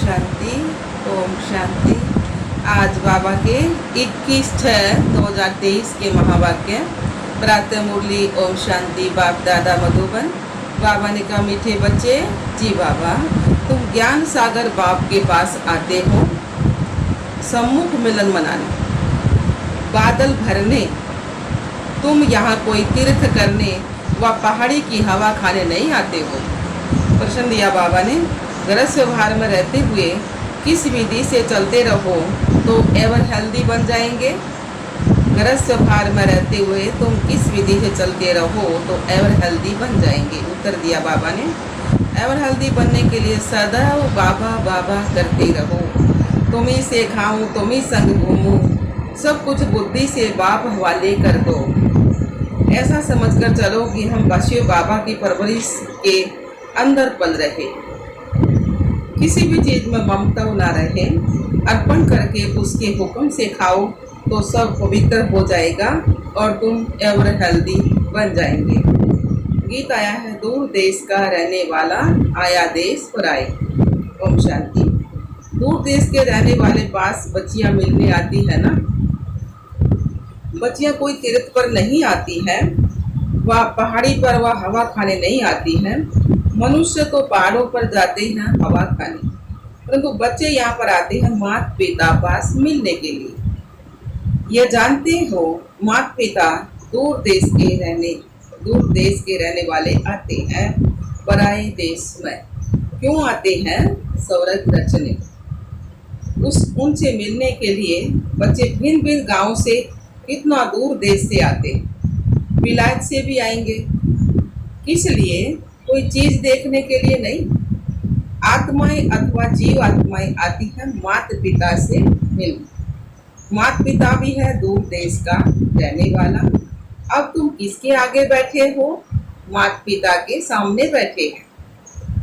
शांति। ओम शांति। आज बाबा के 21/6/2023 के महावाक्य प्रातः मुरली। ओम शांति। बाप दादा मधुबन। बाबा ने कहा, मीठे बच्चे, जी बाबा, तुम ज्ञान सागर बाप के पास आते हो सम्मुख मिलन मनाने, बादल भरने। तुम यहाँ कोई तीर्थ करने व पहाड़ी की हवा खाने नहीं आते हो। प्रश्न दिया बाबा ने, गरज व्यवहार में रहते हुए किस विधि से चलते रहो तो एवर हेल्दी बन जाएंगे। गरज व्यवहार में रहते हुए तुम किस विधि से चलते रहो तो एवर हेल्दी बन जाएंगे। उत्तर दिया बाबा ने, एवर हेल्दी बनने के लिए सदैव बाबा बाबा करते रहो। तुम ही से खाऊं, तुम ही संग घूमूं, सब कुछ बुद्धि से बाप हवाले कर दो। ऐसा समझकर चलो कि हम बच्चे बाबा की परवरिश के अंदर पल रहे, किसी भी चीज में ममता ना रहे। अर्पण करके उसके हुक्म से खाओ तो सब पवित्र हो जाएगा और तुम एवर हेल्दी बन जाएंगे। गीत आया है, दूर देश का रहने वाला आया देश पर आए। ओम शांति। दूर देश के रहने वाले पास बच्चियां मिलने आती है ना। बच्चियां कोई तीर्थ पर नहीं आती है, वह पहाड़ी पर वह हवा खाने नहीं आती है। मनुष्य तो पहाड़ों पर जाते हैं हवा खाने, परंतु बच्चे यहाँ पर आते हैं माता पिता पास मिलने के लिए। यह जानते हो, माता पिता दूर देश के रहने वाले आते हैं पराए देश में। क्यों आते हैं? स्वर्ग रचने। उनसे मिलने के लिए बच्चे भिन्न भिन्न गांव से, कितना दूर देश से आते हैं। विलायत से भी आएंगे। किस लिए? कोई चीज देखने के लिए नहीं। आत्माएं अथवा जीव आत्माएं आती है माता पिता से मिलने। माता पिता भी है दूर देश का रहने वाला। अब तुम किसके आगे बैठे हो? माता पिता के सामने बैठे हैं,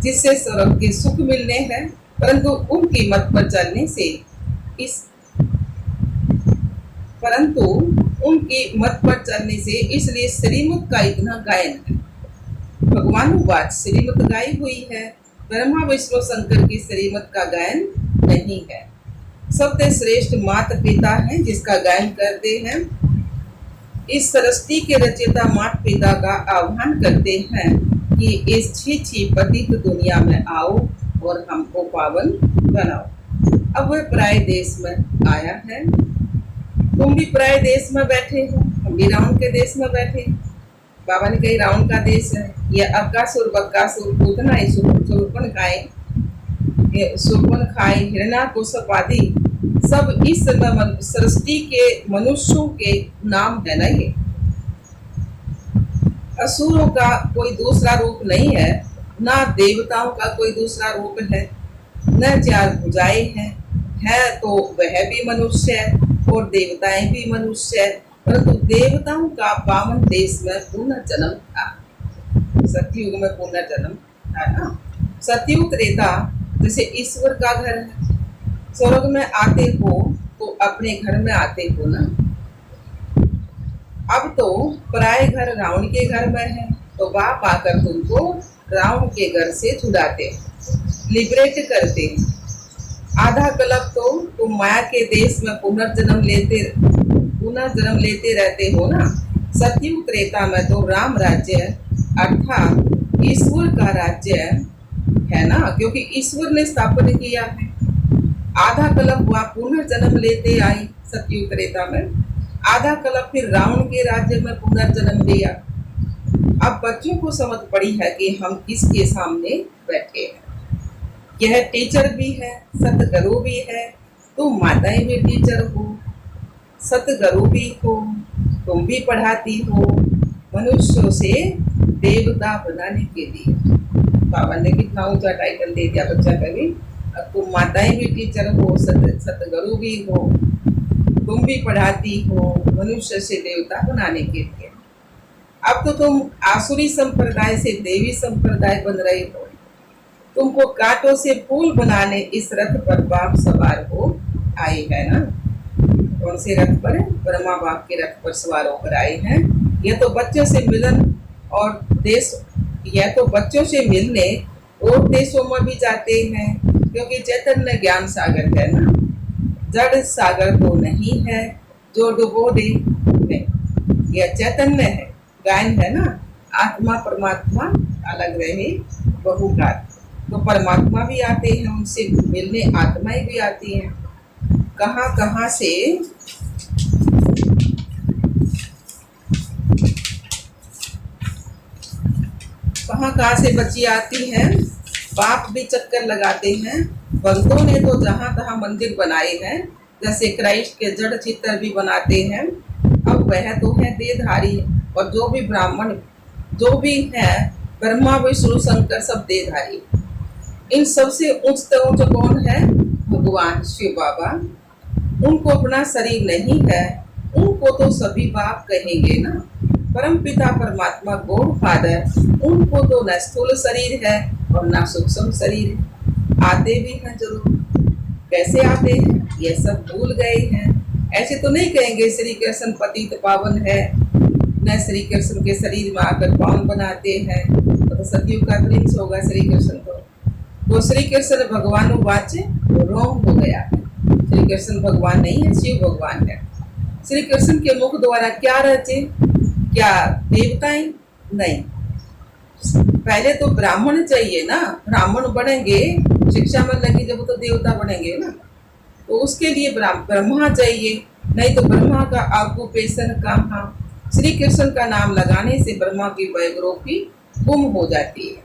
जिससे स्वर्ग के सुख मिलने हैं, परंतु उनकी मत पर चलने से इसलिए श्रीमत का इतना गायन है। भगवानुवाद श्रीमत गाई हुई है, ब्रह्मा विष्णु शंकर की श्रीमत का गायन नहीं है। सबसे श्रेष्ठ माता पिता है जिसका गायन करते हैं। इस सृष्टि के रचयिता माता पिता का आह्वान करते हैं कि इस छी पतित दुनिया में आओ और हमको पावन बनाओ। अब वह पराये देश में आया है। तुम भी पराये देश में बैठे हो, हम भी रावण के देश में बैठे। बाबा ने कही, रावण का देश है। यह अक्कासुर बक्कासुर पूतना है, सुरपन खाए हिरण्याकश्यप आदि सब इस सृष्टि के मनुष्यों के नाम है ना। ये असुरों का कोई दूसरा रूप नहीं है, ना देवताओं का कोई दूसरा रूप है, न चार भुजाएं हैं। है तो वह भी मनुष्य है और देवताएं भी मनुष्य है, परंतु देवताओं का पावन देश में पुनर्जन्म था। सतयुग में पुनर्जन्म था ना। सतयुग त्रेता जैसे ईश्वर का घर है। स्वर्ग में आते हो तो अपने घर में आते हो ना। अब तो पराये घर रावण के घर में है, तो बाप आकर तुमको रावण के घर से छुड़ाते, लिबरेट करते। आधा कल्प तो तुम माया के देश में पुनर्जन्म लेते रहते हो ना। सतयुग त्रेता में तो राम राज्य अर्थात ईश्वर का राज्य है ना, क्योंकि ईश्वर ने स्थापन किया है। आधा कल्प वह पुनर्जन्म लेते आई सतयुग त्रेता में, आधा कल्प फिर रावण के राज्य में पुनर्जन्म लिया। अब बच्चों को समझ पड़ी है कि हम किसके सामने बैठे हैं। यह टीचर भी है, सतगुरु भी है। तुम माताएं भी टीचर हो, सतगुरु भी हो, तुम भी पढ़ाती हो मनुष्यों से देवता बनाने के लिए। बाबा ने कितना ऊंचा टाइटल दे दिया बच्चा का भी। अब तुम माताएं भी टीचर हो, सतगुरु भी हो, तुम भी पढ़ाती हो मनुष्य से देवता बनाने के लिए। अब तो तुम आसुरी संप्रदाय से देवी संप्रदाय बन रहे हो। तुमको कांटों से फूल बनाने इस रथ पर बाप सवार हो आए है ना। कौन से रथ पर? ब्रह्मा बाप के रथ पर सवार होकर आए हैं। यह तो बच्चों से मिलन और देश, यह तो बच्चों से मिलने और देशों में भी जाते हैं, क्योंकि चैतन्य ज्ञान सागर है ना, जड़ सागर तो नहीं है जो डुबो दे। यह चैतन्य है, गायन है ना, आत्मा परमात्मा अलग रहे बहुघात। तो परमात्मा भी आते हैं, उनसे मिलने आत्माएं भी आती हैं। कहाँ कहाँ से बच्ची आती हैं। बाप भी चक्कर लगाते हैं। भक्तों ने तो जहाँ तहाँ मंदिर बनाए हैं, जैसे क्राइस्ट के जड़ चित्र भी बनाते हैं। अब वह तो है देहधारी, और जो भी ब्राह्मण जो भी है, ब्रह्मा विष्णु शंकर सब देहधारी। इन सबसे उच्च कौन है? भगवान शिव बाबा। उनको अपना शरीर नहीं है, उनको तो सभी बाप कहेंगे ना। परम पिता परमात्मा गॉड फादर, उनको तो न स्थूल शरीर है और न सूक्ष्म शरीर है। आते भी हैं जरूर। कैसे आते हैं ये सब भूल गए हैं। ऐसे तो नहीं कहेंगे श्री कृष्ण पतित पावन है, न श्री कृष्ण के शरीर में आकर पावन बनाते हैं। तो सतयुग का प्रिंस होगा श्री कृष्ण। तो श्री कृष्ण भगवान वाच्य रॉन्ग हो गया। श्री कृष्ण भगवान नहीं है, शिव भगवान है। श्री कृष्ण के मुख द्वारा क्या रचे? क्या देवताएं? नहीं। पहले तो ब्राह्मण चाहिए ना, ब्राह्मण बनेंगे, शिक्षा में लगे जब तो देवता बनेंगे ना। तो उसके लिए ब्रह्मा चाहिए, नहीं तो ब्रह्मा का ऑक्यूपेशन कहाँ? श्री कृष्ण का नाम लगाने से ब्रह्मा की बायोग्राफी गुम हो जाती है।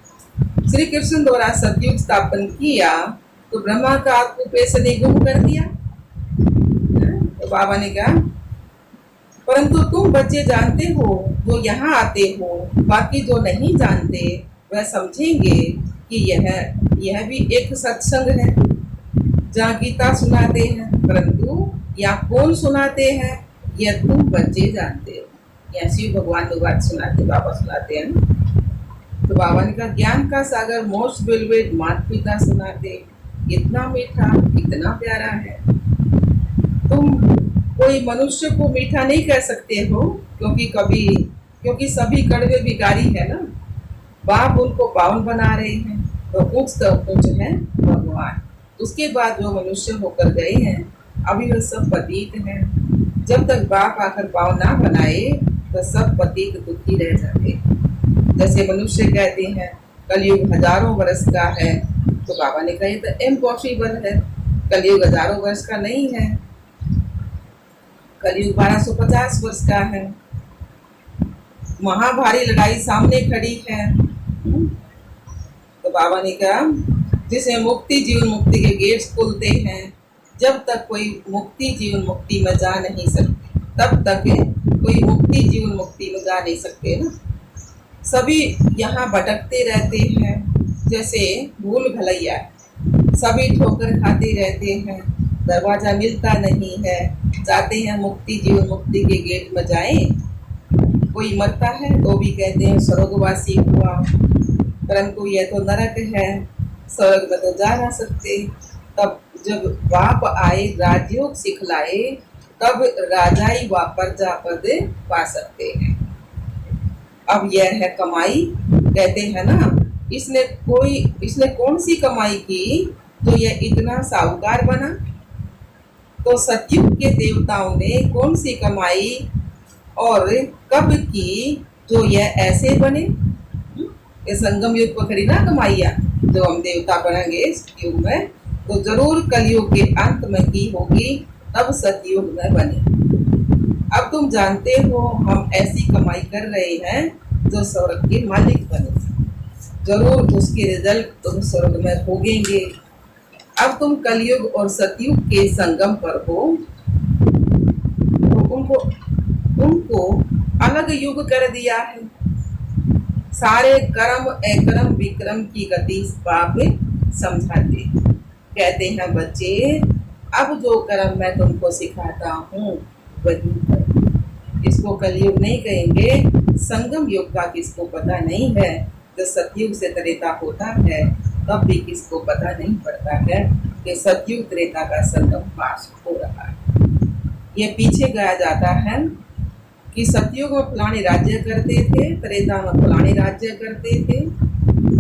श्री कृष्ण द्वारा सतयुग स्थापन किया तो ब्रह्मा का ऑक्यूपेशन ही गुम कर दिया। तो बाबा ने कहा, परंतु तुम बच्चे जानते हो, जो यहाँ आते हो, बाकी जो नहीं जानते वह समझेंगे कि यह भी एक सत्संग है जहाँ गीता सुनाते हैं। परंतु या कौन सुनाते हैं यह तुम बच्चे जानते हो। या शिव भगवान लोग बात सुनाते, बाबा सुनाते हैं। तो बाबा ने कहा, ज्ञान का सागर मोस्ट बेलवेट माता पिता सुनाते, कितना मीठा कितना प्यारा है। तुम कोई मनुष्य को मीठा नहीं कह सकते हो, क्योंकि सभी कड़वे भिखारी है ना। बाप उनको पावन बना रहे हैं, तो उच्च है भगवान। उसके बाद जो मनुष्य होकर गए हैं, अभी वह सब पतित हैं। जब तक बाप आकर पावन ना बनाए तो सब पतित दुखी रह जाते। जैसे मनुष्य कहते हैं कलयुग हजारों वर्ष का है, तो बाबा ने कहा तो इम्पॉसिबल है। कलयुग हजारों वर्ष का नहीं है, कलयुग 1250 वर्ष का है। महाभारी लड़ाई सामने खड़ी है। तो बाबा ने कहा, जिसे मुक्ति जीवन मुक्ति के गेट्स खुलते हैं, जब तक कोई मुक्ति जीवन मुक्ति में जा नहीं सकते, तब तक कोई मुक्ति जीवन मुक्ति में जा नहीं सकते ना। सभी यहाँ भटकते रहते हैं, जैसे भूल भलैया, सभी ठोकर खाते रहते हैं, दरवाजा मिलता नहीं है। चाहते हैं मुक्ति जीवन मुक्ति के गेट में जाएं। कोई मरता है तो भी कहते हैं स्वर्गवासी हुआ, परंतु यह तो नरक है, स्वर्ग में तो जा ना सकते। तब जब बाप आए राजयोग सिखलाए, तब राजाई व प्रजा पद पा सकते हैं। अब यह है कमाई, कहते हैं ना, इसने कौन सी कमाई की तो यह इतना साहूकार बना। तो सतयुग के देवताओं ने कौन सी कमाई और कब की जो यह ऐसे बने? ये संगम युग पर खरी ना कमाइया, जो हम देवता बनेंगे इस युग में, तो जरूर कलयुग के अंत में की होगी, तब सतयुग में बने। अब तुम जानते हो हम ऐसी कमाई कर रहे हैं जो स्वर्ग के मालिक बने, जरूर उसके रिजल्ट तुम स्वर्ग में भोगेंगे। अब तुम कलयुग और सतयुग के संगम पर हो, तो उनको अलग युग कर दिया है। सारे कर्म अकर्म विक्रम की गति बाप समझाते, कहते हैं बच्चे अब जो कर्म मैं तुमको सिखाता हूँ वही करो। इसको कलयुग नहीं कहेंगे, संगम युग का किसको पता नहीं है। जब सतयुग से त्रेता होता है तब भी किसको पता नहीं पड़ता है कि सतयुग त्रेता का संगम पास हो रहा है। ये पीछे गाया जाता है कि सतयुग में फलाने राज्य करते थे, त्रेता में फलाने राज्य करते थे,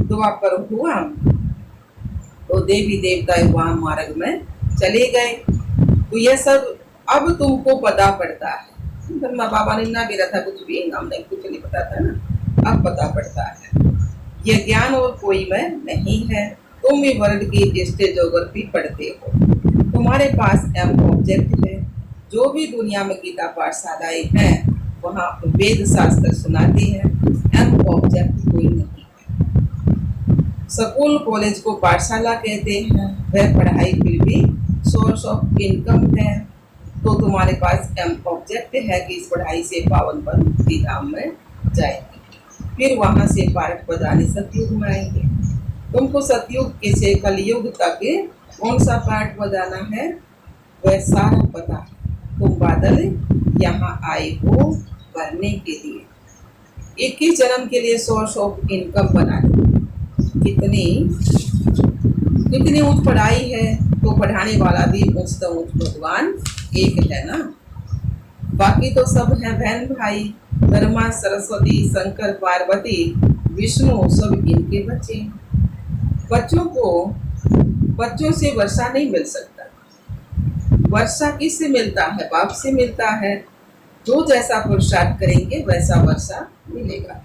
द्वापर हुआ तो देवी देवता वहां मार्ग में चले गए। तो यह सब अब तुमको पता पड़ता है। ब्रह्मा बाबा ने ना भी रखा कुछ भी, नाम नहीं कुछ नहीं पता था ना, अब पता पड़ता है। यह ज्ञान और कोई में नहीं है। तुम भी वर्ल्ड की स्टेजोग्राफी पढ़ते हो, तुम्हारे पास एम ऑब्जेक्ट है। जो भी दुनिया में गीता पाठशालाएं हैं वहाँ वेद शास्त्र सुनाते हैं, एम ऑब्जेक्ट कोई नहीं है। स्कूल कॉलेज को पाठशाला कहते हैं, वह पढ़ाई फिर भी सोर्स ऑफ इनकम है। तो तुम्हारे पास एम ऑब्जेक्ट है कि इस पढ़ाई से पावन पर मुक्ति धाम में जाएंगे, फिर वहां से पार्ट बजाने सतयुग में आएंगे। तुमको सतयुग के से कलयुग तक कौन सा पार्ट बजाना है वह सारा पता है। तुम बादल यहाँ आए हो भरने के लिए, 21 जन्म के लिए सोर्स ऑफ इनकम बना लो। कितनी ऊंच पढ़ाई है, तो पढ़ाने वाला भी ऊंच तो ऊंच भगवान एक है ना। बाकी तो सब है बहन भाई, ब्रह्मा सरस्वती शंकर पार्वती विष्णु सब इनके बच्चे। बच्चों से वर्षा नहीं मिल सकता। वर्षा किससे मिलता है? बाप से मिलता है। जो जैसा पुरुषार्थ करेंगे वैसा वर्षा मिलेगा।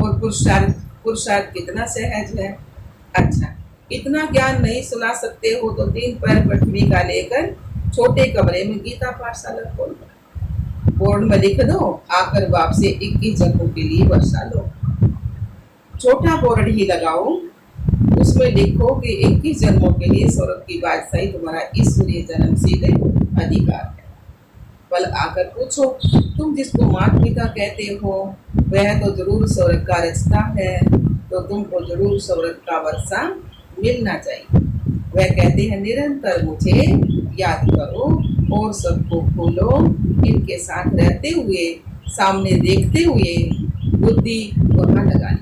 और पुरुषार्थ कितना सहज है। अच्छा, इतना ज्ञान नहीं सुना सकते हो तो 3 पैर पृथ्वी का लेकर छोटे कमरे में गीता पाठशाला खोल दो, बोर्ड में लिख दो, आकर बाप से 21 जन्मों के लिए वर्षा लो। छोटा बोर्ड ही लगाओ, उसमें लिखो कि 21 जन्मों के लिए स्वर्ग की बादशाही तुम्हारा ईश्वरीय जन्म सीधे अधिकार है। कल आकर पूछो, तुम जिसको माता पिता कहते हो वह तो जरूर स्वर्ग का रिश्ता है, तो तुमको जरूर स्वर्ग का वर्षा मिलना चाहिए। वह कहते हैं निरंतर मुझे याद करो और सबको भूलो, इनके साथ रहते हुए सामने देखते हुए बुद्धि वहां लगानी।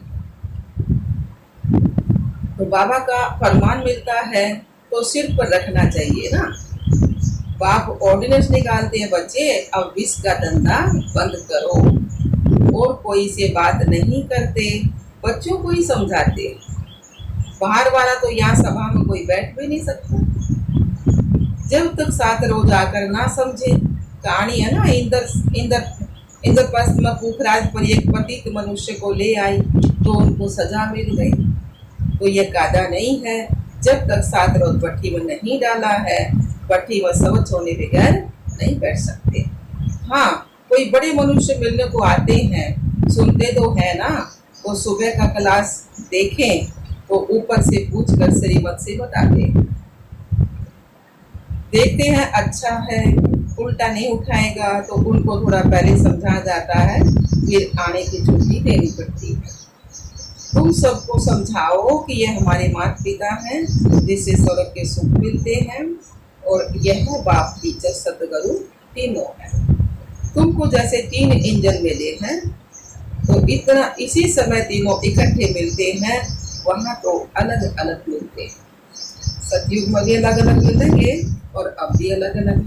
तो बाबा का फरमान मिलता है तो सिर पर रखना चाहिए ना। बाप ऑर्डिनेंस निकालते हैं, बच्चे अब विष का धंधा बंद करो, और कोई से बात नहीं करते, बच्चों को ही समझाते। बाहर वाला तो यहाँ सभा में कोई बैठ भी नहीं सकता जब तक 7 रोज आकर ना समझे। कहानी है ना, इंद्रप्रस्थ में पुखराज पर एक पतित मनुष्य को ले आई तो उनको सजा मिल गई। तो यह कायदा नहीं है, जब तक 7 रोज भट्टी में नहीं डाला है, भट्टी में शौच होने बगैर नहीं बैठ सकते। हाँ, कोई बड़े मनुष्य मिलने को आते हैं, सुनते तो है ना, वो सुबह का क्लास देखें तो ऊपर से पूछकर श्रीमत से बताते, देखते हैं अच्छा है, उल्टा नहीं उठाएगा तो उनको थोड़ा पहले समझा जाता है, फिर आने की छुट्टी देनी पड़ती है। तुम सबको समझाओ कि यह हमारे माता पिता हैं जिससे स्वर्ग के सुख मिलते हैं, और यह बाप टीचर सतगुरु तीनों है। तुमको जैसे 3 इंजन मिले हैं तो इसी समय तीनों इकट्ठे मिलते हैं, वहां तो अलग अलग मिलते हैं। सतयुग में भी अलग अलग मिलेंगे और अब भी अलग अलग।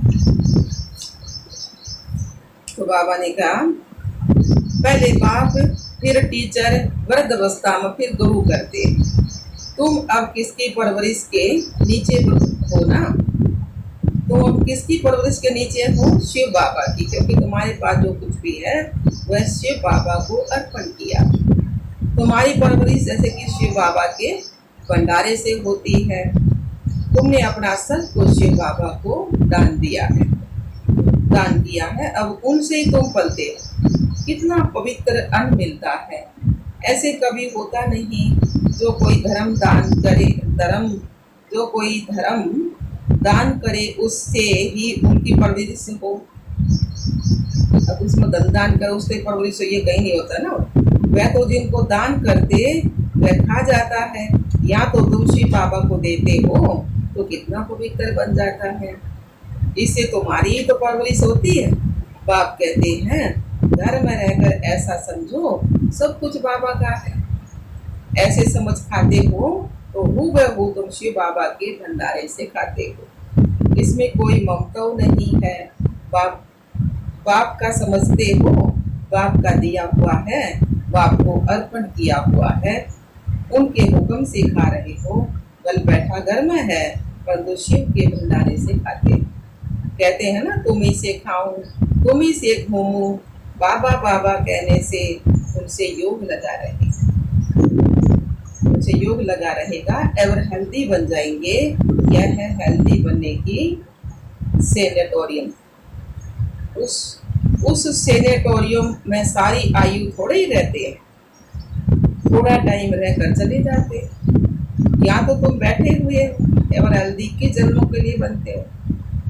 तो बाबा ने कहा पहले बाप फिर टीचर, वृद्ध अवस्था में फिर गुरु करते। तुम अब किसकी परवरिश के नीचे हो ना, तुम अब किसकी परवरिश के नीचे हो? शिव बाबा की, क्योंकि तुम्हारे पास जो कुछ भी है वह शिव बाबा को अर्पण किया। तुम्हारी परवरिश जैसे कि शिव बाबा के भंडारे से होती है। तुमने अपना सब कुछ शिव बाबा को दान दिया है, अब उनसे ही तुम पलते हो। कितना पवित्र अन्न मिलता है, ऐसे कभी होता नहीं। जो कोई धर्म दान करे उससे ही उनकी परवरिश हो। अब उसमें दान करे उससे परवरिश हो, ये कहीं नहीं होता ना। वह तो जिनको दान करते वह खा जाता है, या तो तुम शिव बाबा को देते हो तो कितना पवित्र बन जाता है। इससे तुम्हारी ही तो परवरिश होती है। बाप कहते हैं घर में रहकर ऐसा समझो सब कुछ बाबा का है। ऐसे समझ खाते हो तो हूबहू तुम शिव बाबा के भंडारे से खाते हो। इसमें कोई ममता नहीं है। बाप का समझते हो, बाप का दिया हुआ है, बाप को अर्पण किया हुआ है, उनके हुक्म से खा रहे हो। बल बैठा घर में है, परंतु शिव के भंडारे से खाते। कहते हैं ना, तुम ही से खाऊं, तुम ही से घूमूं, बाबा बाबा कहने से उनसे योग लगा रहेगा, उनसे योग लगा रहेगा और हेल्दी बन जाएंगे। यह है हेल्दी बनने की सेनेटोरियम। उस सेनेटोरियम में सारी आयु थोड़े ही रहते हैं, थोड़ा टाइम रहकर चले जाते हैं। यहाँ तो तुम बैठे हुए हो और हेल्दी के जन्मों के लिए बनते हो।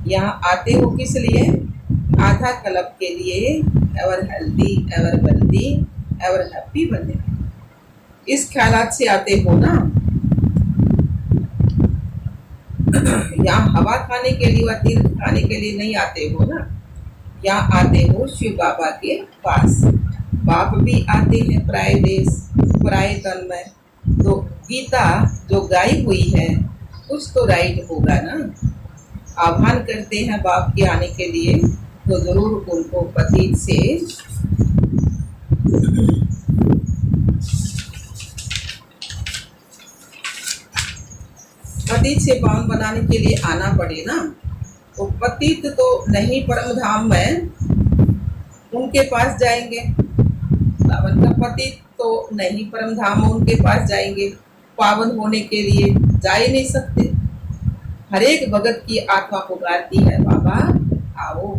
यहाँ आते हो किस लिए? आधा कल्प के लिए, ever healthy, ever wealthy, ever happy बनने। इस ख्यालात से आते हो ना। यहाँ हवा खाने के लिए, तीर्थ खाने के लिए नहीं आते हो ना। यहाँ आते हो शिव बाबा के पास। बाप भी आते हैं पराये देश, पराये तन में। तो गीता जो गाई हुई है कुछ तो राइट होगा ना। आह्वान करते हैं बाप के आने के लिए, तो जरूर उनको पतित से पावन बनाने के लिए आना पड़े ना। तो पतित तो नहीं परम धाम में उनके पास जाएंगे, पावन का पतित तो नहीं परम धाम में उनके पास जाएंगे। पावन होने के लिए जा ही नहीं सकते। हर एक भगत की आत्मा पुकारती है, बाबा आओ।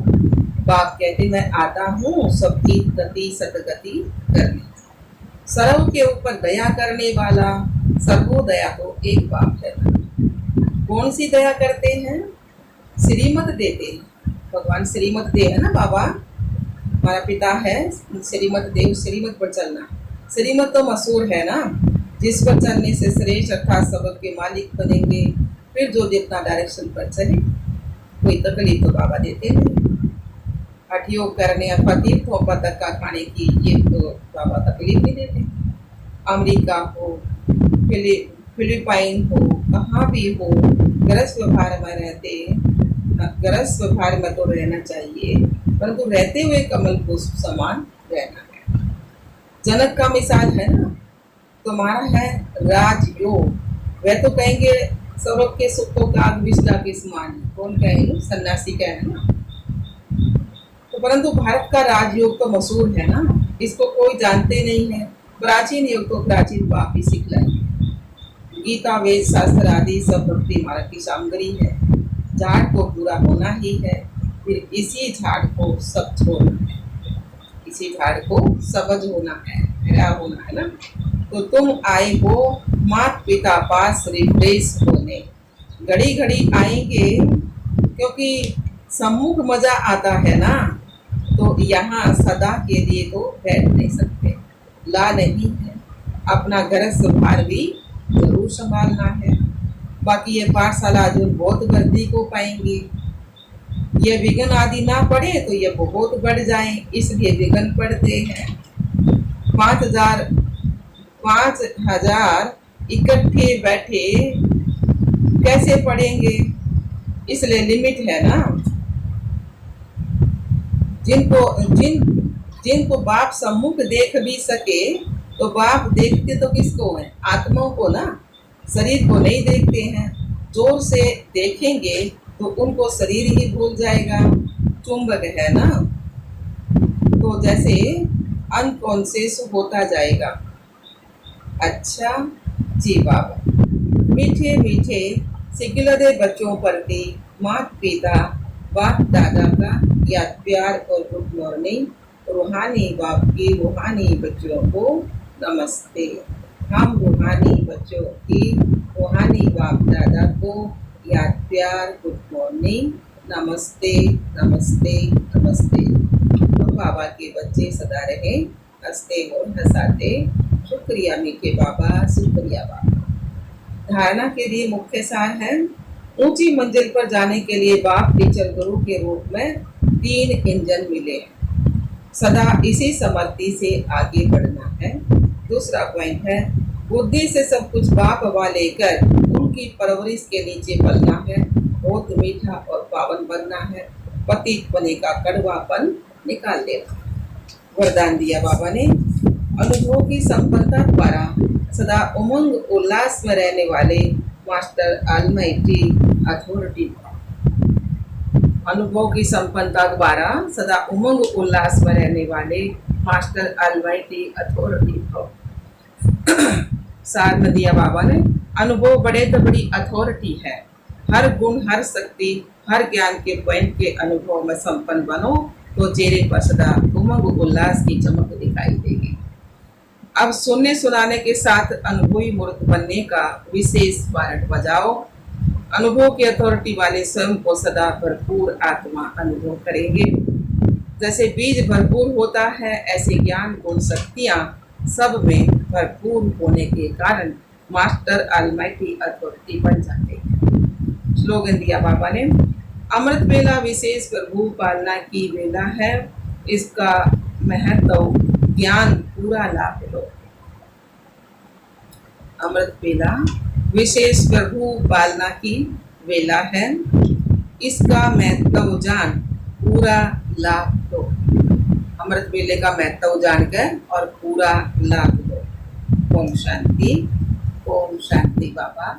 बाप कहते मैं आता हूँ सबकी गति सतगति करने। सर्व के ऊपर दया करने वाला, सर्वो दया तो एक बाप है ना। कौन सी दया करते हैं? श्रीमत देते हैं। भगवान श्रीमत दे है ना बाबा, हमारा पिता है श्रीमत देव, श्रीमत पर चलना। श्रीमत तो मशहूर है ना, जिस पर चलने से श्रेष्ठ अर्थात सबक के मालिक बनेंगे। फिर जो जितना डायरेक्शन पर चले, कोई तकलीफ तो बाबा देते नहीं। हठ योग करने अथवा तीर्थों पर धक्का खाने की ये तो बाबा तकलीफ नहीं देते। अमेरिका हो, फिलिपाइन हो, कहाँ भी हो, गरज व्यवहार में रहते, गरज व्यवहार में तो रहना चाहिए, परंतु रहते हुए कमल पुष्प समान रहना है। जनक का मिसाल है ना, तुम्हारा है राजयोग। वह तो कहेंगे सौरभ के सुखों का विष्टा के समान। कौन कहेंगे? सन्यासी कहे ना। तो परंतु भारत का राजयोग तो मशहूर है ना, इसको कोई जानते नहीं है। प्राचीन योग तो प्राचीन बाप ही सिखलाई। गीता वेद शास्त्र आदि सब भक्ति मार्ग की सामग्री है। झाड़ को पूरा होना ही है, फिर इसी झाड़ को सब छोड़ना है, इसी झाड़ को सबज होना है, हरा होना है ना। तो तुम आए हो माता पिता पास रिफ्रेश होने। घड़ी घड़ी आएंगे क्योंकि सम्मुख मजा आता है ना। तो यहाँ सदा के लिए तो बैठ नहीं सकते, ला नहीं है। अपना घर संभाल भी जरूर संभालना है। बाकी ये पाठशाला जो बहुत गर्दी को पाएंगी, ये विघ्न आदि ना पड़े तो ये बहुत बढ़ जाए, इसलिए विघ्न पड़ते हैं। 5,000 इकट्ठे बैठे कैसे पढ़ेंगे? इसलिए लिमिट है ना। जिनको बाप सम्मुख देख भी सके, तो बाप देखते तो किसको है? आत्माओं को ना, शरीर को नहीं देखते हैं। जोर से देखेंगे तो उनको शरीर ही भूल जाएगा। चुंबक है ना, तो जैसे अनकॉन्शियस होता जाएगा। अच्छा जी बाबा, मीठे मीठे सिकिलदे बच्चों प्रति माता पिता बाप दादा का याद प्यार और गुड मॉर्निंग। रूहानी बाप की रूहानी बच्चों को नमस्ते। हम रूहानी बच्चों की रूहानी बाप दादा को याद प्यार गुड मॉर्निंग, नमस्ते नमस्ते नमस्ते। हम बाबा के बच्चे सदा रहे हंसते और हंसाते। शुक्रिया मीठे बाबा, शुक्रिया बाबा। धारणा के लिए मुख्य सार है, ऊंची मंजिल पर जाने के लिए बाप टीचर गुरु के रूप में 3 इंजन मिले। सदा इसी समर्थी से आगे बढ़ना है। दूसरा पॉइंट है, बुद्धि से सब कुछ बाप वाले कर उनकी परवरिश के नीचे पलना है। बहुत मीठा और पावन बनना है। पतित पने का कड़वापन निकाल देना। वरदान दिया बाबा ने, अनुभव की संपन्नता द्वारा सदा उमंग उल्लास में रहने वाले मास्टर ऑलमाइटी अथॉरिटी, अनुभव की संपन्नता द्वारा सदा उमंग उल्लास में रहने वाले मास्टर ऑलमाइटी अथॉरिटी भव। सार में दिया बाबा ने, अनुभव बड़े तो बड़ी अथॉरिटी है। हर गुण, हर शक्ति, हर ज्ञान के पॉइंट के अनुभव में संपन्न बनो तो चेहरे पर सदा उमंग उल्लास की चमक दिखाई देगी। अब सुनने सुनाने के साथ अनुभवी मूर्त बनने का विशेष वारंट बजाओ। अनुभव की अथॉरिटी वाले स्वयं को सदा भरपूर आत्मा अनुभव करेंगे। जैसे बीज भरपूर होता है, ऐसे ज्ञान गुण शक्तियां सब में भरपूर होने के कारण मास्टर ऑलमाइटी अथॉरिटी बन जाते हैं। स्लोगन दिया बाबा ने, अमृत वेला विशेष प्रभु पालना की वेला है, इसका महत्व ज्ञान पूरा लाभ लो। अमृत वेला विशेष प्रभु पालना की वेला है, इसका महत्व जान पूरा लाभ दो। अमृत वेले का महत्व जानकर और पूरा लाभ दो। ओम शांति, ओम शांति बाबा।